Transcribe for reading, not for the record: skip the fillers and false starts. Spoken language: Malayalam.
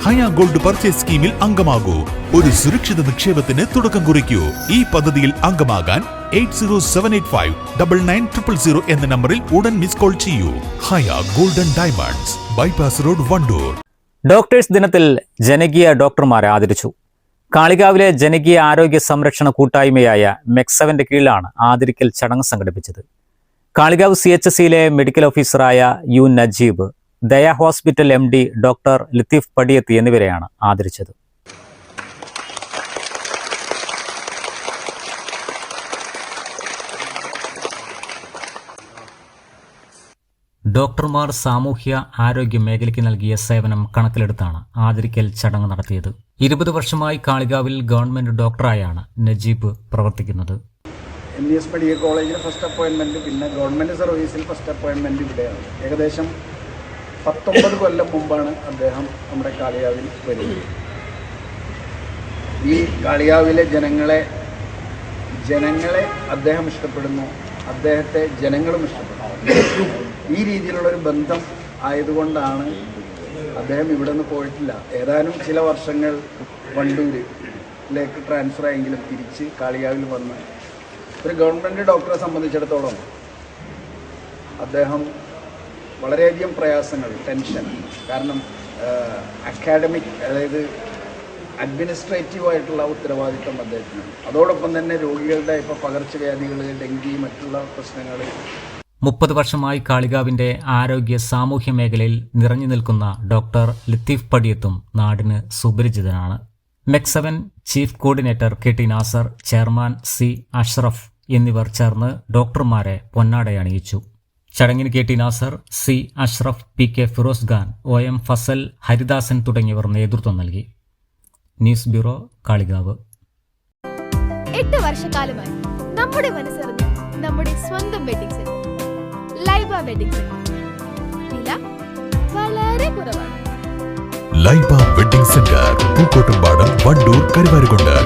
ഹയ ഗോൾഡ് പർച്ചേസ് സ്കീമിൽ അംഗമാകൂ. ഒരു സുരക്ഷിത നിക്ഷേപത്തിന് തുടക്കം കുറിക്കൂ. ഈ പദ്ധതിയിൽ അംഗമാകാൻ 8078599000 എന്ന നമ്പറിൽ ഉടൻ മിസ് കോൾ ചെയ്യൂ. Haya golden diamonds, bypass road, Wandoor. Doctors ദിനത്തിൽ ജനകീയ ഡോക്ടർമാരെ ആദരിച്ചു. കാളികാവിലെ ജനകീയ ആരോഗ്യ സംരക്ഷണ കൂട്ടായ്മയായ മെക്സവന്റെ കീഴിലാണ് ആദരിക്കൽ ചടങ്ങ് സംഘടിപ്പിച്ചത്. കാളികാവ് CHSയിലെ മെഡിക്കൽ ഓഫീസറായ യു നജീബ്, ദയ hospital MD doctor Latheef Padiyath എന്നിവരെയാണ് ആദരിച്ചത്. ഡോക്ടർമാർ സാമൂഹ്യ ആരോഗ്യ മേഖലയ്ക്ക് നൽകിയ സേവനം കണക്കിലെടുത്താണ് ആദരിക്കൽ ചടങ്ങ് നടത്തിയത്. 20 വർഷമായി കാളികാവിൽ ഗവൺമെന്റ് ഡോക്ടറായാണ് നജീബ് പ്രവർത്തിക്കുന്നത്. MES മെഡിക്കൽ കോളേജിൽ ഫസ്റ്റ് അപ്പോയിൻമെൻറ്റ്, പിന്നെ ഗവൺമെൻറ് സർവീസിൽ ഫസ്റ്റ് അപ്പോയിൻമെൻറ്റ് ഇവിടെയാണ്. ഏകദേശം 19 കൊല്ലം മുമ്പാണ് അദ്ദേഹം നമ്മുടെ കാളികാവിൽ വരുന്നത്. ഈ കാളികാവിലെ ജനങ്ങളെ അദ്ദേഹം ഇഷ്ടപ്പെടുന്നു, അദ്ദേഹത്തെ ജനങ്ങളും ഇഷ്ടപ്പെടുന്നു. ഈ രീതിയിലുള്ളൊരു ബന്ധം ആയതുകൊണ്ടാണ് അദ്ദേഹം ഇവിടെ നിന്ന് പോയിട്ടില്ല. ഏതാനും ചില വർഷങ്ങൾ വണ്ടൂരിലേക്ക് ട്രാൻസ്ഫർ ആയെങ്കിലും തിരിച്ച് കാളികാവിൽ വന്ന് ഒരു ഗവൺമെൻറ് ഡോക്ടറെ സംബന്ധിച്ചിടത്തോളം അദ്ദേഹം വളരെയധികം പ്രയാസങ്ങൾ, ടെൻഷൻ, കാരണം അക്കാഡമിക്, അതായത് അഡ്മിനിസ്ട്രേറ്റീവായിട്ടുള്ള ഉത്തരവാദിത്വം അദ്ദേഹത്തിന്. അതോടൊപ്പം തന്നെ രോഗികളുടെ ഇപ്പോൾ പകർച്ചവ്യാധികൾ, ഡെങ്കി, മറ്റുള്ള പ്രശ്നങ്ങൾ. 30 വർഷമായി കാളികാവിന്റെ ആരോഗ്യ സാമൂഹ്യ മേഖലയിൽ നിറഞ്ഞു നിൽക്കുന്ന ഡോക്ടർ ലത്തീഫ് പടിയത്തും നാടിന് സുപരിചിതനാണ്. MEC seven chief coordinator KT Nasar, chairman C Ashraf എന്നിവർ ചേർന്ന് ഡോക്ടർമാരെ പൊന്നാടയണിയിച്ചു. ചടങ്ങിന് KT Nasar, C Ashraf, PK Firoz Khan, OM Fasal, Haridasan തുടങ്ങിയവർ നേതൃത്വം നൽകി. News bureau, Kalikavu. 8 വർഷക്കാലമായി നമ്മുടെ മനസ്സറിഞ്ഞ നമ്മുടെ സ്വന്തം wedding centre Laiba wedding centre. വില വളരെ കുറവാണ്. Laiba wedding centre, Pookkottumpadam, Wandoor, Karuvarakundu.